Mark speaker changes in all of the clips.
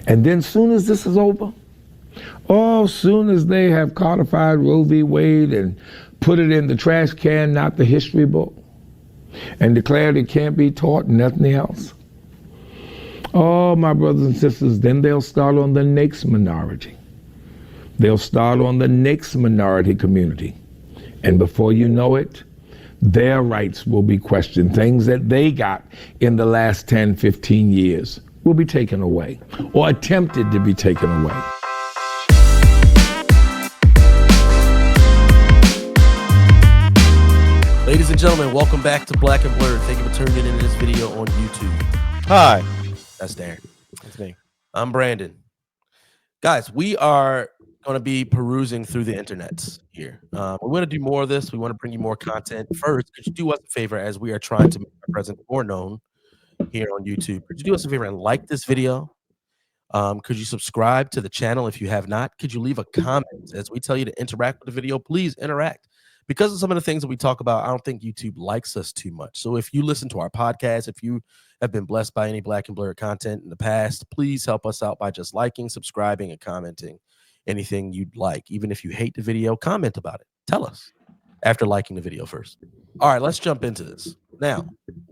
Speaker 1: And then soon as this is over, soon as they have codified Roe v. Wade and put it in the trash can, not the history book, and declared it can't be taught, nothing else. Oh, my brothers and sisters, then they'll start on the next minority. They'll start on the next minority community. And before you know it, their rights will be questioned. Things that they got in the last 10, 15 years will be taken away or attempted to be taken away.
Speaker 2: Ladies and gentlemen, welcome back to Black and Blurred. Thank you for tuning into this video on YouTube.
Speaker 3: Hi.
Speaker 2: That's Darren.
Speaker 3: That's me.
Speaker 2: I'm Brandon. Guys, we are going to be perusing through the internets here. We want to do more of this. We want to bring you more content. First, could you do us a favor as we are trying to make our presence more known here on YouTube? Could you do us a favor and like this video? Could you subscribe to the channel if you have not? Could you leave a comment as we tell you to interact with the video? Please interact. Because of some of the things that we talk about, I don't think YouTube likes us too much. So if you listen to our podcast, if you have been blessed by any Black and Blurred content in the past, please help us out by just liking, subscribing, and commenting anything you'd like. Even if you hate the video, comment about it. Tell us after liking the video first. All right, let's jump into this. Now,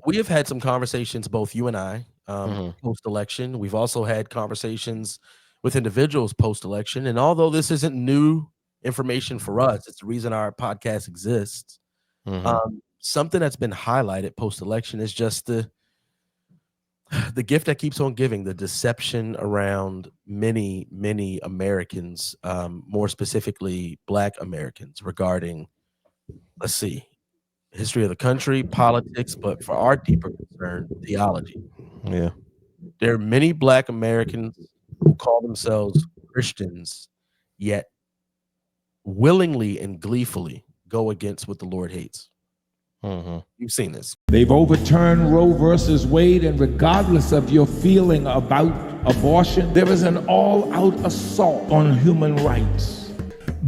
Speaker 2: we have had some conversations, both you and I, post-election. We've also had conversations with individuals post-election. And although this isn't new information for us, it's the reason our podcast exists. Something that's been highlighted post-election is just the gift that keeps on giving, the deception around many Americans, more specifically Black Americans, regarding, let's see, history of the country, politics, but for our deeper concern, theology.
Speaker 3: Yeah.
Speaker 2: There are many Black Americans who call themselves Christians, yet willingly and gleefully go against what the Lord hates. You've seen this.
Speaker 1: They've overturned Roe versus Wade, and regardless of your feeling about abortion, there is an all-out assault on human rights.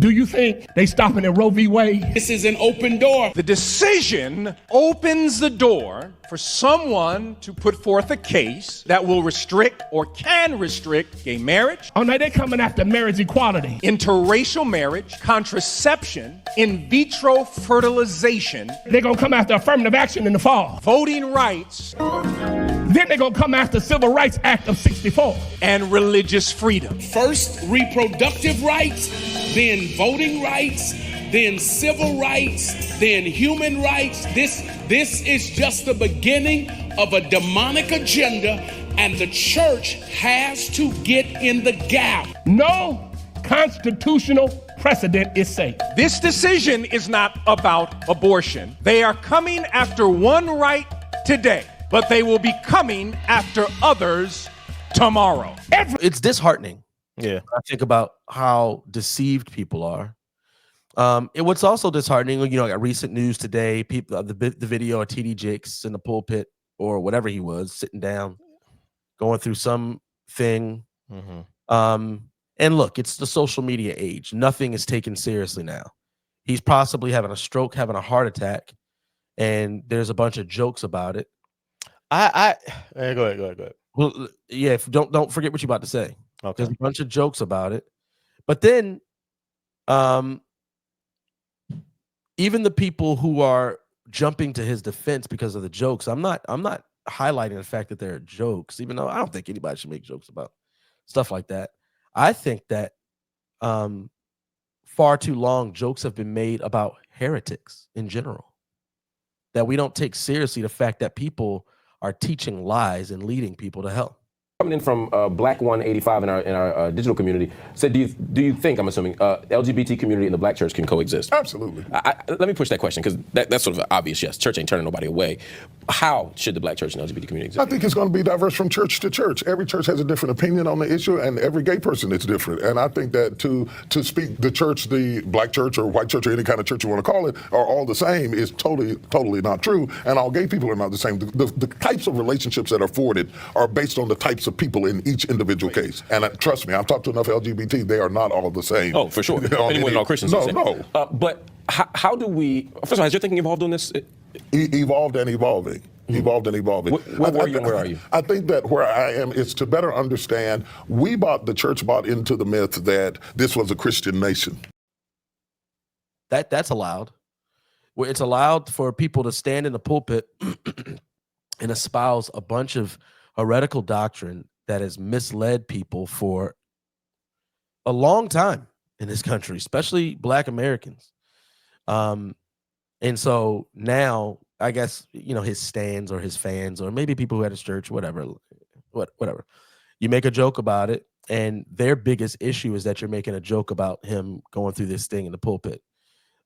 Speaker 4: Do you think they stopping at Roe v. Wade? This is an open door.
Speaker 5: The decision opens the door for someone to put forth a case that will restrict or can restrict gay marriage.
Speaker 4: Oh, now they're coming after marriage equality.
Speaker 5: Interracial marriage, contraception, in vitro fertilization.
Speaker 4: They're going to come after affirmative action in the fall.
Speaker 5: Voting rights.
Speaker 4: Then they're going to come after Civil Rights Act of 64.
Speaker 5: And religious freedom.
Speaker 6: First, reproductive rights, then voting rights, then civil rights, then human rights. This is just the beginning of a demonic agenda, and the church has to get in the gap.
Speaker 4: No constitutional precedent is safe.
Speaker 5: This decision is not about abortion. They are coming after one right today, but they will be coming after others tomorrow.
Speaker 2: It's disheartening.
Speaker 3: Yeah.
Speaker 2: I think about how deceived people are. What's also disheartening, I got recent news today, people, the video of TD Jakes in the pulpit or whatever he was, sitting down, going through something. And look, it's the social media age. Nothing is taken seriously now. He's possibly having a stroke, having a heart attack, and there's a bunch of jokes about it.
Speaker 3: Go ahead.
Speaker 2: Well, yeah, don't forget what you're about to say.
Speaker 3: Okay.
Speaker 2: There's a bunch of jokes about it. But then even the people who are jumping to his defense because of the jokes, I'm not highlighting the fact that they're jokes, even though I don't think anybody should make jokes about stuff like that. I think that far too long jokes have been made about heretics in general, that we don't take seriously the fact that people are teaching lies and leading people to hell.
Speaker 7: Coming in from Black 185 in our digital community said, do you think, I'm assuming, LGBT community and the Black church can coexist?
Speaker 8: Absolutely.
Speaker 7: Let me push that question, because that's sort of an obvious yes. Church ain't turning nobody away. How should the Black church and LGBT community exist?
Speaker 8: I think it's going to be diverse from church to church. Every church has a different opinion on the issue, and every gay person is different. And I think that to speak the church, the Black church or white church or any kind of church you want to call it, are all the same is totally not true. And all gay people are not the same. The types of relationships that are afforded are based on the types of people in each individual case. And trust me, I've talked to enough LGBT, they are not all the same.
Speaker 7: Oh, for sure. Anyone, all Christians.
Speaker 8: No.
Speaker 7: But how do we, first of all, has your thinking evolved on this?
Speaker 8: Evolved and evolving. evolved and evolving.
Speaker 7: Where were you and where are you?
Speaker 8: I think that where I am is to better understand, the church bought into the myth that this was a Christian nation.
Speaker 2: That's allowed. Where it's allowed for people to stand in the pulpit and espouse a bunch of heretical doctrine that has misled people for a long time in this country, especially Black Americans. And so now, I guess, his stands or his fans or maybe people who at his church, whatever. You make a joke about it, and their biggest issue is that you're making a joke about him going through this thing in the pulpit.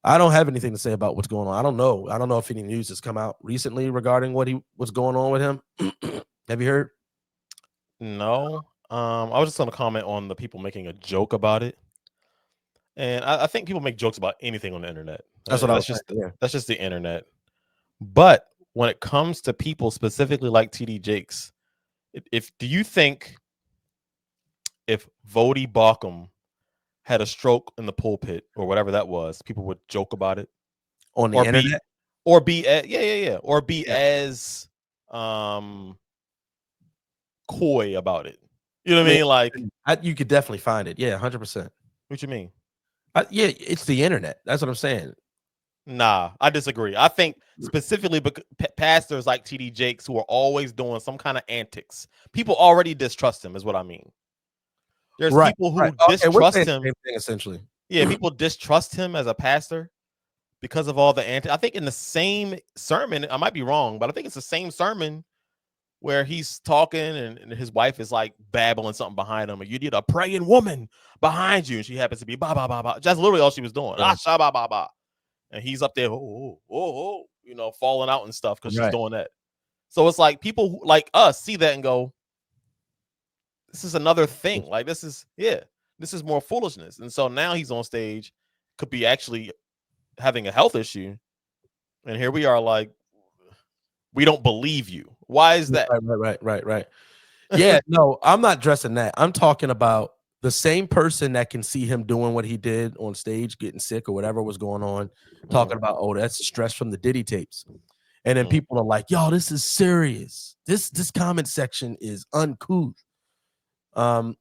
Speaker 2: I don't have anything to say about what's going on. I don't know if any news has come out recently regarding what's going on with him. Have you heard?
Speaker 3: No. I was just going to comment on the people making a joke about it. And I think people make jokes about anything on the internet.
Speaker 2: That's what I was saying, yeah.
Speaker 3: That's just the internet. But when it comes to people specifically like TD Jakes, do you think if Vody Balkum had a stroke in the pulpit or whatever that was, people would joke about it
Speaker 2: on the internet,
Speaker 3: or be as coy about it? You know what I mean? Like,
Speaker 2: you could definitely find it. Yeah, 100%.
Speaker 3: What you mean?
Speaker 2: Yeah, it's the internet. That's what I'm saying.
Speaker 3: Nah, I disagree. I think specifically because pastors like TD Jakes who are always doing some kind of antics, people already distrust him, is what I mean. There's people who distrust him.
Speaker 2: Same thing, essentially.
Speaker 3: Yeah, people distrust him as a pastor because of all the I think in the same sermon, I might be wrong, but I think it's the same sermon where he's talking and his wife is like babbling something behind him, and you need a praying woman behind you, and she happens to be ba ba ba ba. That's literally all she was doing. Ah, sha ba ba ba. And he's up there, falling out and stuff because she's doing that. So it's like people who, like us, see that and go, this is another thing. Like, this is more foolishness. And so now he's on stage, could be actually having a health issue. And here we are like, we don't believe you. Why is that?
Speaker 2: Right. Yeah, no, I'm not addressing that. I'm talking about the same person that can see him doing what he did on stage, getting sick or whatever was going on, talking about, oh, that's stress from the Diddy tapes. And then people are like, yo, this is serious. This comment section is uncouth. My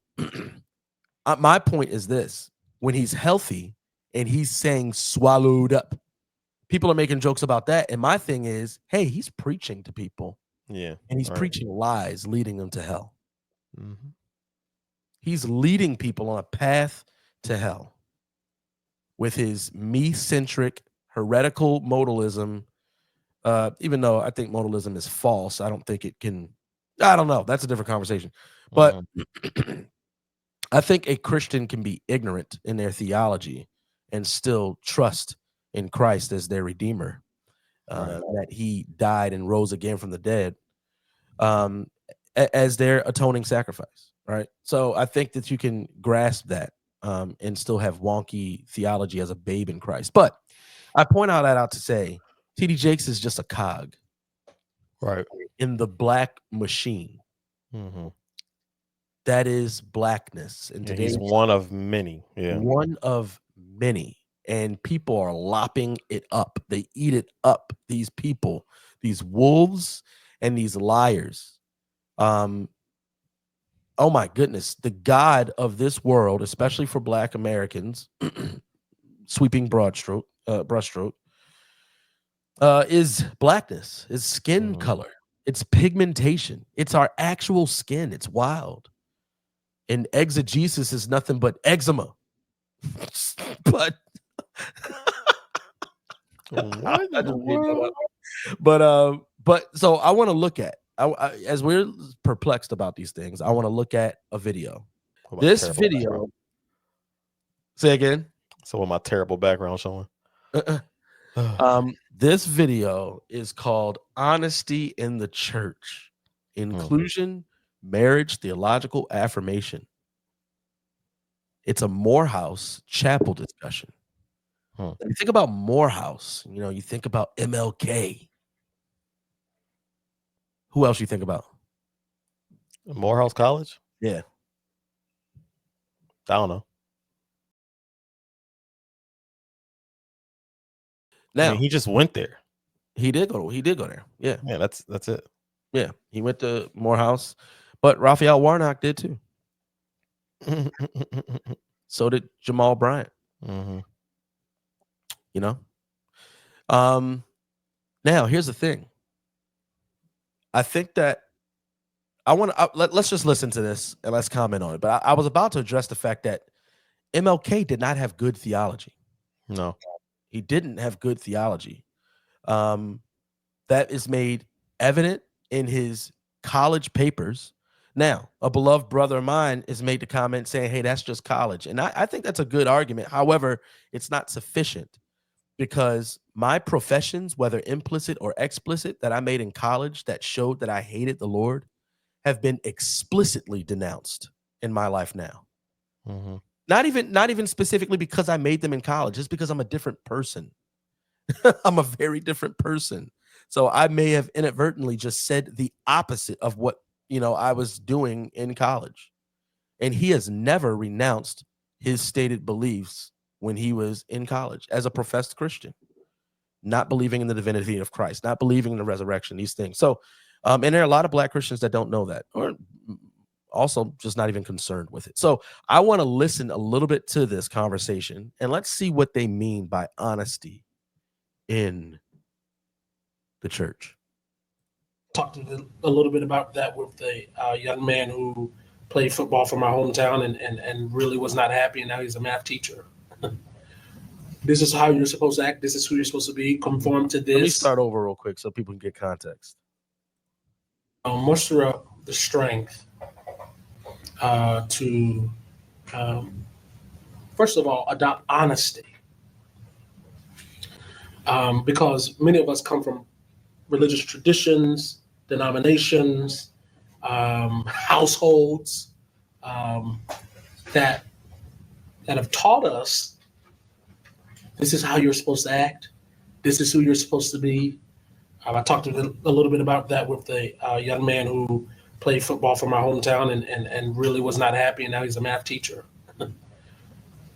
Speaker 2: point is this: when he's healthy and he's saying swallowed up, people are making jokes about that. And my thing is, hey, he's preaching to people.
Speaker 3: Yeah.
Speaker 2: And he's preaching lies, leading them to hell.
Speaker 3: Mm-hmm.
Speaker 2: He's leading people on a path to hell with his me-centric, heretical modalism. Even though I think modalism is false, I don't think it can. I don't know. That's a different conversation. But I think a Christian can be ignorant in their theology and still trust in Christ as their Redeemer, that he died and rose again from the dead as their atoning sacrifice. Right. So I think that you can grasp that and still have wonky theology as a babe in Christ. But I point out to say TD Jakes is just a cog in the black machine.
Speaker 3: Mm-hmm.
Speaker 2: That is blackness. And
Speaker 3: he's one of many. Yeah.
Speaker 2: One of many. And people are lopping it up. They eat it up. These people, these wolves and these liars. Oh my goodness, the God of this world, especially for Black Americans, sweeping brushstroke, is blackness, is skin color, it's pigmentation, it's our actual skin. It's wild. And exegesis is nothing but eczema. But so I want to look at, as we're perplexed about these things, I want to look at a video. This video. Background? Say again.
Speaker 3: So with my terrible background showing.
Speaker 2: This video is called Honesty in the Church, Inclusion, Marriage, Theological Affirmation. It's a Morehouse chapel discussion. When you think about Morehouse, you think about MLK. Who else you think about?
Speaker 3: Morehouse College?
Speaker 2: Yeah.
Speaker 3: I don't know.
Speaker 2: Now,
Speaker 3: he just went there.
Speaker 2: He did go there. Yeah.
Speaker 3: Yeah, that's it.
Speaker 2: Yeah. He went to Morehouse, but Raphael Warnock did too. So did Jamal Bryant.
Speaker 3: Mm-hmm.
Speaker 2: You know? Now here's the thing. I think that let's just listen to this and let's comment on it. But I was about to address the fact that MLK did not have good theology.
Speaker 3: No.
Speaker 2: He didn't have good theology. That is made evident in his college papers. Now, a beloved brother of mine has made the comment saying, hey, that's just college. And I think that's a good argument. However, it's not sufficient because my professions, whether implicit or explicit, that I made in college that showed that I hated the Lord have been explicitly denounced in my life now.
Speaker 3: Mm-hmm.
Speaker 2: Not even specifically because I made them in college, just because I'm a different person. I'm a very different person. So I may have inadvertently just said the opposite of what, I was doing in college. And he has never renounced his stated beliefs when he was in college as a professed Christian, not believing in the divinity of Christ, not believing in the resurrection, these things. So, and there are a lot of Black Christians that don't know that, or also just not even concerned with it. So I want to listen a little bit to this conversation and let's see what they mean by honesty in the church.
Speaker 9: Talked a little bit about that with the young man who played football for my hometown and really was not happy, and now he's a math teacher. This is how you're supposed to act. This is who you're supposed to be. Conform to this.
Speaker 2: Let me start over real quick so people can get context.
Speaker 9: Muster up the strength to, first of all, adopt honesty. Because many of us come from religious traditions, denominations, households that have taught us this is how you're supposed to act. This is who you're supposed to be. I talked a little bit about that with the young man who played football for my hometown and really was not happy, and now he's a math teacher.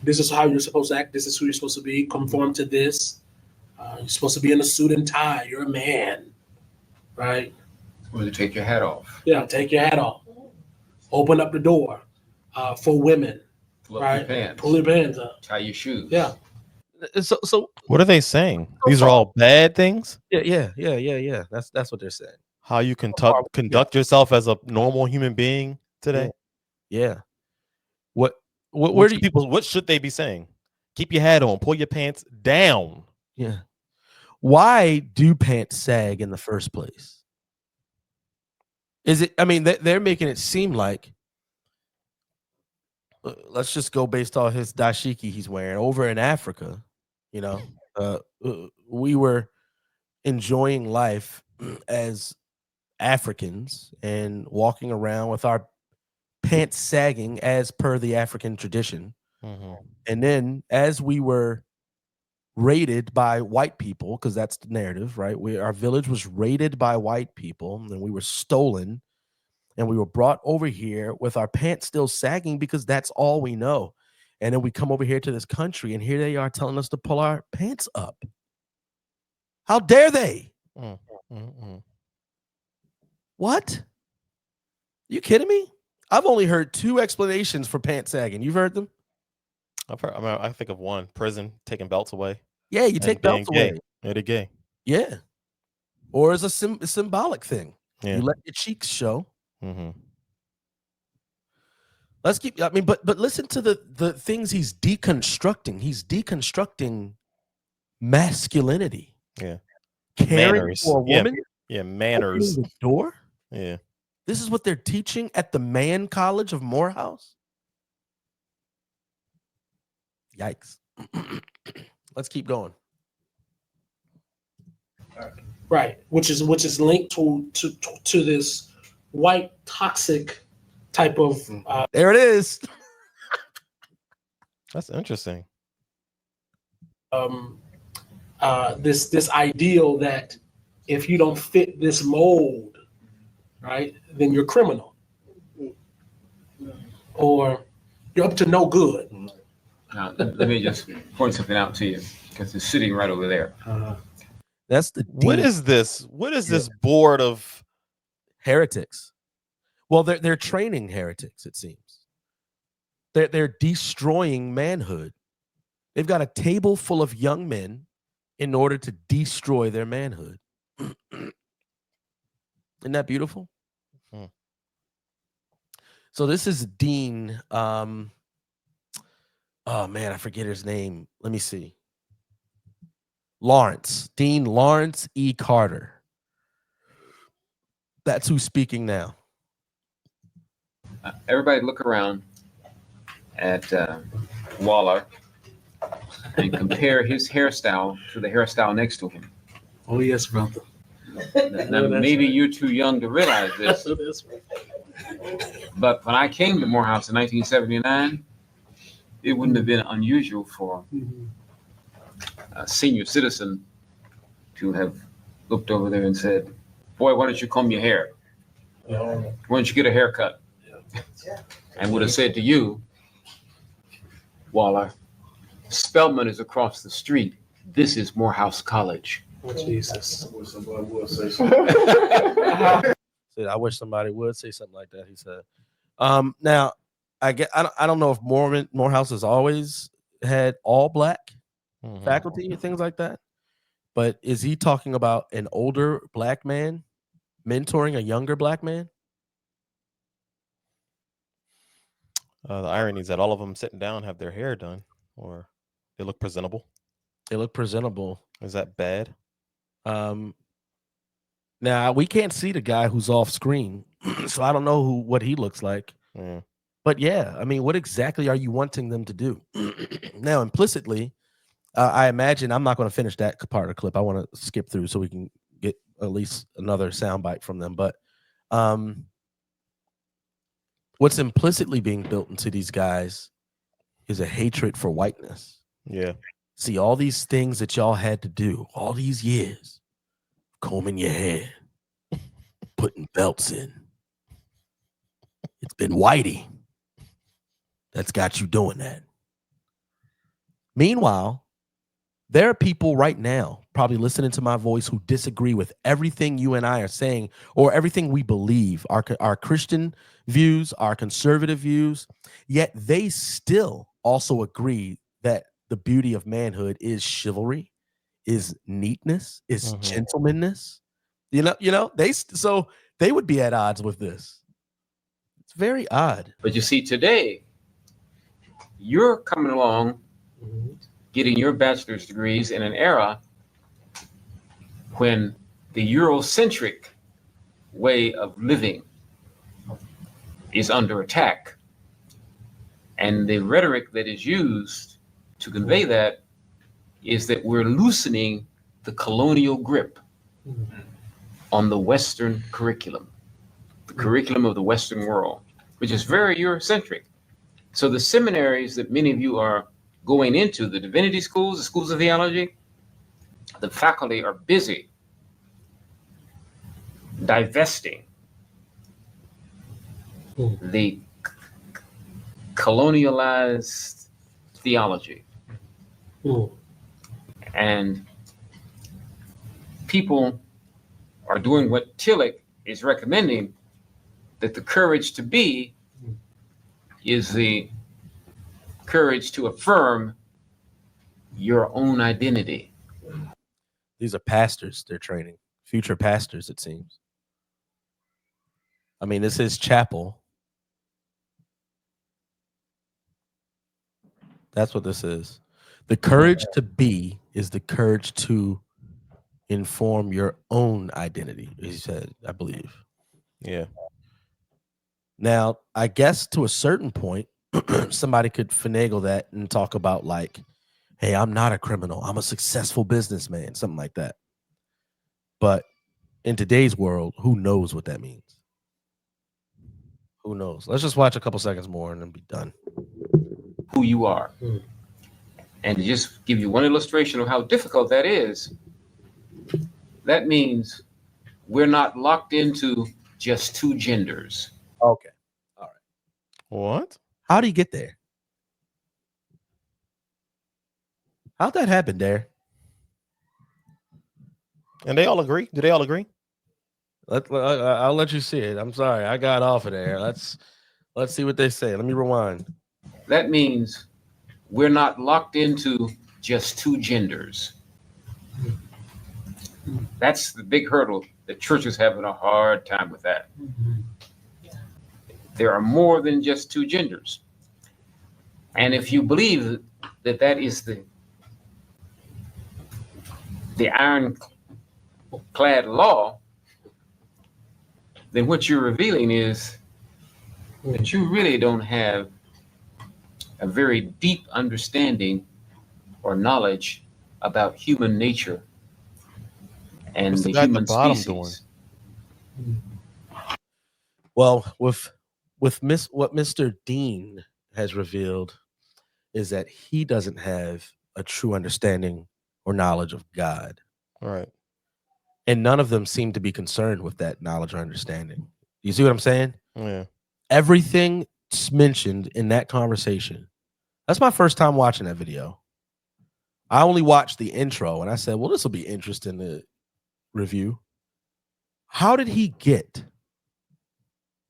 Speaker 9: This is how you're supposed to act. This is who you're supposed to be. Conform to this. You're supposed to be in a suit and tie. You're a man, right?
Speaker 10: Well, to take your hat off.
Speaker 9: Yeah, take your hat off. Open up the door for women,
Speaker 10: Pull up
Speaker 9: right?
Speaker 10: your pants.
Speaker 9: Pull your pants up.
Speaker 10: Tie your shoes.
Speaker 9: Yeah.
Speaker 2: So
Speaker 3: What are they saying? These are all bad things?
Speaker 2: yeah. That's what they're saying.
Speaker 3: How you conduct yourself as a normal human being today?
Speaker 2: Yeah. What
Speaker 3: should they be saying? Keep your hat on, pull your pants down.
Speaker 2: Yeah. Why do pants sag in the first place? Is it, they're making it seem like, let's just go based on his dashiki he's wearing over in Africa. We were enjoying life as Africans and walking around with our pants sagging as per the African tradition.
Speaker 3: Mm-hmm.
Speaker 2: And then as we were raided by white people, because that's the narrative, right? Our village was raided by white people and we were stolen and we were brought over here with our pants still sagging because that's all we know. And then we come over here to this country and here they are telling us to pull our pants up. How dare they?
Speaker 3: Mm-hmm.
Speaker 2: What? You kidding me? I've only heard 2 explanations for pants sagging. You've heard them?
Speaker 3: I think of one: prison, taking belts away.
Speaker 2: Yeah, you take belts away.
Speaker 3: Yeah, they're gay.
Speaker 2: Yeah. Or as a symbolic thing.
Speaker 3: Yeah.
Speaker 2: You let your cheeks show.
Speaker 3: Mm-hmm.
Speaker 2: Let's keep. But listen to the things he's deconstructing. He's deconstructing masculinity.
Speaker 3: Yeah.
Speaker 2: Caring
Speaker 3: Manners.
Speaker 2: for a woman.
Speaker 3: Yeah, manners.
Speaker 2: Opening the door.
Speaker 3: Yeah.
Speaker 2: This is what they're teaching at the Man College of Morehouse. Yikes. Let's keep going.
Speaker 9: Right, which is linked to this white toxic type of.
Speaker 2: There it is.
Speaker 3: That's interesting.
Speaker 9: This ideal that if you don't fit this mold, right, then you're criminal, or you're up to no good.
Speaker 10: Now, let me just point something out to you because it's sitting right over there.
Speaker 2: That's the
Speaker 3: What
Speaker 2: dean.
Speaker 3: is this? What is this board of
Speaker 2: heretics? Well, they're training heretics, it seems. They're destroying manhood. They've got a table full of young men in order to destroy their manhood. Isn't that beautiful?
Speaker 3: Hmm.
Speaker 2: So this is Dean. Oh man, I forget his name. Let me see. Dean Lawrence E. Carter. That's who's speaking now.
Speaker 10: Everybody look around at Waller and compare his hairstyle to the hairstyle next to him.
Speaker 9: Oh, yes, brother.
Speaker 10: Now, maybe you're too young to realize this, but when I came to Morehouse in 1979, it wouldn't have been unusual for a senior citizen to have looked over there and said, "Boy, why don't you comb your hair? Why don't you get a haircut?" And would have said to you, "Waller, Spelman is across the street. This is Morehouse College."
Speaker 9: Oh, Jesus.
Speaker 2: Said, I wish somebody would say something like that. He said. Now, I don't know if Morehouse has always had all black faculty and things like that, but is he talking about an older black man mentoring a younger black man?
Speaker 3: The irony is that all of them sitting down have their hair done, or they look presentable.
Speaker 2: They look presentable.
Speaker 3: Is that bad?
Speaker 2: Now we can't see the guy who's off screen, so I don't know what he looks like.
Speaker 3: Mm.
Speaker 2: But yeah, I mean, what exactly are you wanting them to do? Now, implicitly, I imagine I'm not going to finish that part of the clip. I want to skip through so we can get at least another soundbite from them. But what's implicitly being built into these guys is a hatred for whiteness.
Speaker 3: Yeah.
Speaker 2: See, all these things that y'all had to do all these years, combing your hair, putting belts in. It's been Whitey that's got you doing that. Meanwhile, there are people right now probably listening to my voice who disagree with everything you and I are saying or everything we believe, our Christian views, our conservative views, yet they still also agree that the beauty of manhood is chivalry, is neatness, is gentlemanness. You know, so they would be at odds with this. It's very odd.
Speaker 10: But you see, today, you're coming along, getting your bachelor's degrees in an era when the Eurocentric way of living is under attack. And the rhetoric that is used to convey that is that we're loosening the colonial grip on the Western curriculum, the curriculum of the Western world, which is very Eurocentric. So the seminaries that many of you are going into, the divinity schools, the schools of theology, the faculty are busy divesting the colonialized theology. And people are doing what Tillich is recommending, that the courage to be is the courage to affirm your own identity.
Speaker 2: These are pastors they're training, future pastors, it seems. I mean, this is chapel. That's what this is. The courage to be is the courage to inform your own identity, he said, I believe.
Speaker 3: Yeah.
Speaker 2: Now, I guess to a certain point, somebody could finagle that and talk about like, hey, I'm not a criminal. I'm a successful businessman, something like that. But in today's world, who knows what that means? Who knows? Let's just watch a couple seconds more and then be done.
Speaker 10: Who you are. And to just give you one illustration of how difficult that is, that means we're not locked into just two genders.
Speaker 2: Okay. All right.
Speaker 3: What?
Speaker 2: How do you get there? How'd that happen there?
Speaker 3: And they all agree. Do they all agree?
Speaker 2: I'll let you see it. I'm sorry, I got off of there. Let's see what they say. Let me rewind.
Speaker 10: That means we're not locked into just two genders. That's the big hurdle. The church is having a hard time with that. There are more than just two genders. And if you believe that that is the ironclad law, then what you're revealing is that you really don't have a very deep understanding or knowledge about human nature and
Speaker 3: What's
Speaker 10: the
Speaker 3: the guy at the
Speaker 10: human
Speaker 3: bottom
Speaker 10: species.
Speaker 2: Well, with what Mr. Dean has revealed is that he doesn't have a true understanding or knowledge of God.
Speaker 3: Right.
Speaker 2: And none of them seem to be concerned with that knowledge or understanding. You see what I'm saying?
Speaker 3: Yeah.
Speaker 2: Everything mentioned in that conversation. That's my first time watching that video. I only watched the intro and I said, well, this will be interesting to review. How did he get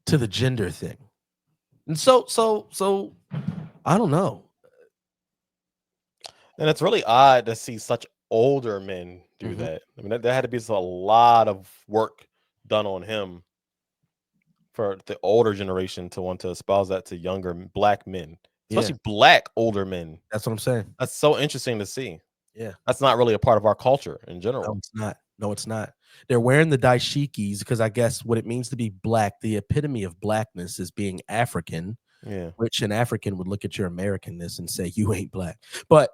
Speaker 2: to the gender thing? And so I don't know.
Speaker 3: And it's really odd to see such older men do that. I mean, there had to be a lot of work done on him for the older generation to want to espouse that to younger black men, especially black older men.
Speaker 2: That's what I'm saying.
Speaker 3: That's so interesting to see.
Speaker 2: Yeah.
Speaker 3: That's not really a part of our culture in general.
Speaker 2: No, it's not. No, it's not. They're wearing the dashikis because I guess what it means to be black, the epitome of blackness is being African.
Speaker 3: Yeah.
Speaker 2: Which an African would look at your Americanness and say, you ain't black. But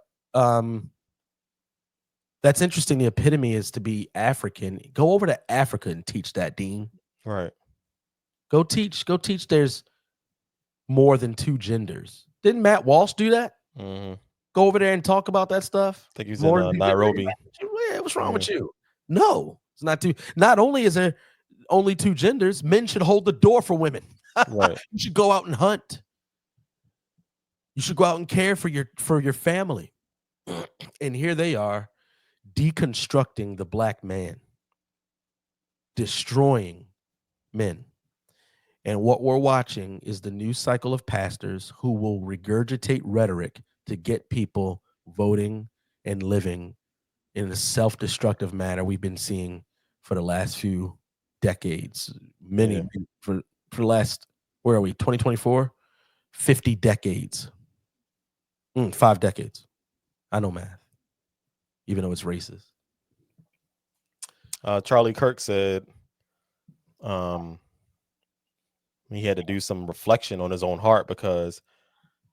Speaker 2: that's interesting. The epitome is to be African. Go over to Africa and teach that, Dean.
Speaker 3: Right.
Speaker 2: Go teach there's more than two genders. Didn't Matt Walsh do that?
Speaker 3: Mm-hmm.
Speaker 2: Go over there and talk about that stuff.
Speaker 3: I think he's in Nairobi.
Speaker 2: Yeah, what's wrong with you? No, it's not two. Not only is there only two genders, men should hold the door for women.
Speaker 3: Right.
Speaker 2: You should go out and hunt. You should go out and care for your family. And here they are deconstructing the black man, destroying men. And what we're watching is the new cycle of pastors who will regurgitate rhetoric to get people voting and living in a self-destructive manner we've been seeing for the last few decades. For the last, where are we, 2024? 50 decades. 5 decades. I know math, even though it's racist.
Speaker 3: Charlie Kirk said he had to do some reflection on his own heart because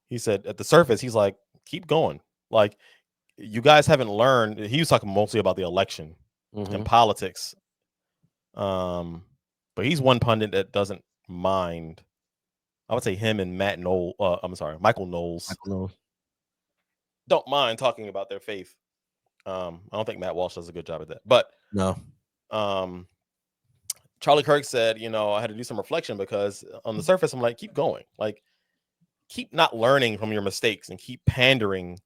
Speaker 3: he said at the surface, he's like, keep going. Like, you guys haven't learned. He was talking mostly about the election and politics. But he's one pundit that doesn't mind. I would say him and Michael Knowles. Don't mind talking about their faith. I don't think Matt Walsh does a good job at that. But
Speaker 2: no.
Speaker 3: Charlie Kirk said, I had to do some reflection because on the surface, I'm like, keep going. Like, keep not learning from your mistakes and keep pandering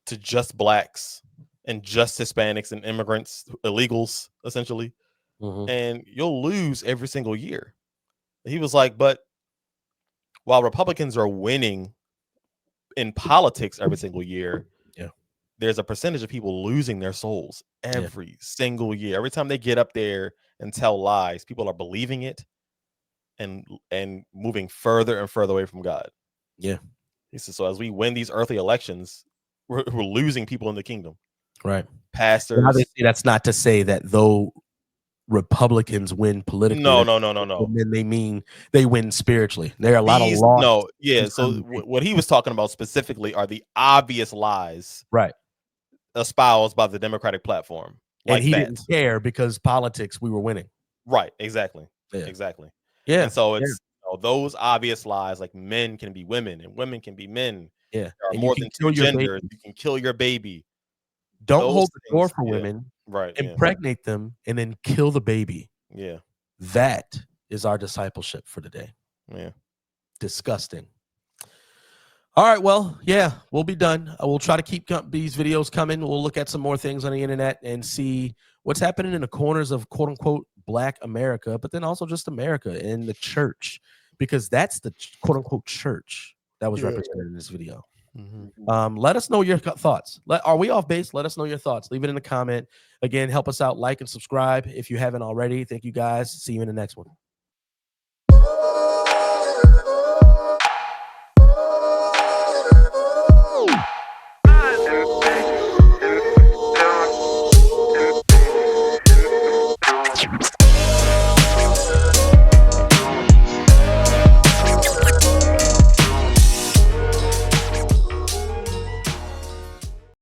Speaker 3: to just blacks and just Hispanics and immigrants, illegals, essentially. And you'll lose every single year. He was like, but while Republicans are winning in politics every single year, there's a percentage of people losing their souls every single year. Every time they get up there and tell lies, people are believing it and moving further and further away from God.
Speaker 2: Yeah.
Speaker 3: He says, so as we win these earthly elections, we're losing people in the kingdom.
Speaker 2: Right.
Speaker 3: Pastors.
Speaker 2: That's not to say that though Republicans win politically.
Speaker 3: No.
Speaker 2: Then they mean they win spiritually. There are a lot of laws.
Speaker 3: No, yeah. So what he was talking about specifically are the obvious lies,
Speaker 2: right,
Speaker 3: espoused by the Democratic platform.
Speaker 2: And he didn't care because politics, we were winning.
Speaker 3: Right. Exactly.
Speaker 2: Yeah.
Speaker 3: Exactly.
Speaker 2: Yeah.
Speaker 3: And so it's those obvious lies, like men can be women and women can be men.
Speaker 2: Yeah.
Speaker 3: There are more than two genders. You can kill your baby.
Speaker 2: Don't hold the door for women.
Speaker 3: Right.
Speaker 2: Impregnate them and then kill the baby.
Speaker 3: Yeah.
Speaker 2: That is our discipleship for today.
Speaker 3: Yeah.
Speaker 2: Disgusting. All right, well, yeah, we'll be done. We'll try to keep these videos coming. We'll look at some more things on the internet and see what's happening in the corners of quote unquote Black America, but then also just America in the church, because that's the quote unquote church that was represented in this video. Let us know your thoughts. Are we off base? Let us know your thoughts. Leave it in the comment. Again, help us out, like and subscribe if you haven't already. Thank you guys. See you in the next one.